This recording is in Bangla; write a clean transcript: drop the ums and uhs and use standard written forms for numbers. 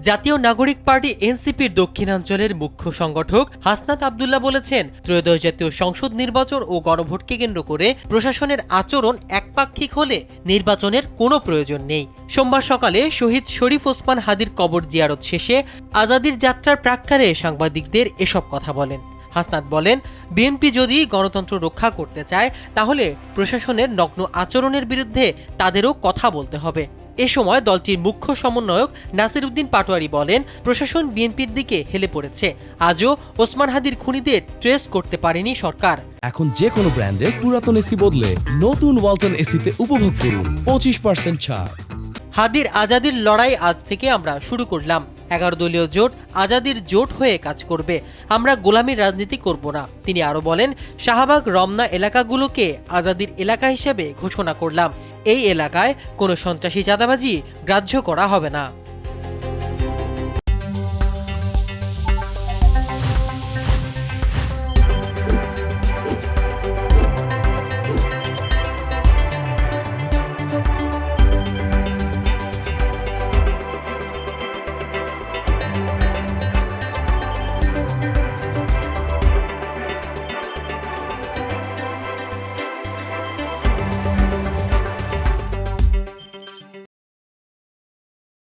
জাতীয় নাগরিক পার্টি এনসিপির দক্ষিণাঞ্চলের মুখ্য সংগঠক হাসনাত আব্দুল্লাহ বলেছেন, ত্রয়োদশ জাতীয় সংসদ নির্বাচন ও গণভোটকে কেন্দ্র করে প্রশাসনের আচরণ একপাক্ষিক হলে নির্বাচনের কোনো প্রয়োজন নেই। সোমবার সকালে শহীদ শরীফ ওসমান হাদির কবর জিয়ারত শেষে আজাদির যাত্রার প্রাক্কালে সাংবাদিকদের এসব কথা বলেন। হাসনাত বলেন, বিএনপি যদি গণতন্ত্র রক্ষা করতে চায় তাহলে প্রশাসনের নগ্ন আচরণের বিরুদ্ধে তাদেরও কথা বলতে হবে। এ সময় দলটির মুখ্য সমন্বয়ক নাসির উদ্দিন পাটোয়ারি বলেন, প্রশাসন বিএনপির দিকে হেলে পড়েছে। আজও ওসমান হাদির খুনিদের ট্রেস করতে পারেনি সরকার। এখন যে কোনো ব্র্যান্ডের পুরাতন এসি বদলে নতুন ওয়ালটন এসিতে উপভোগ করুন 25% ছাড়। হাদির আজাদির লড়াই আজ থেকে আমরা শুরু করলাম। 11 দলীয় জোট আজাদির জোট হয়ে কাজ করবে। আমরা গোলামির রাজনীতি করব না। তিনি আরো বলেন, শাহবাগ রমনা এলাকাগুলোকে আজাদির এলাকা হিসেবে ঘোষণা করলাম। এই এলাকায় কোনো সন্ত্রাসী চাঁদাবাজি গ্রাহ্য করা হবে না।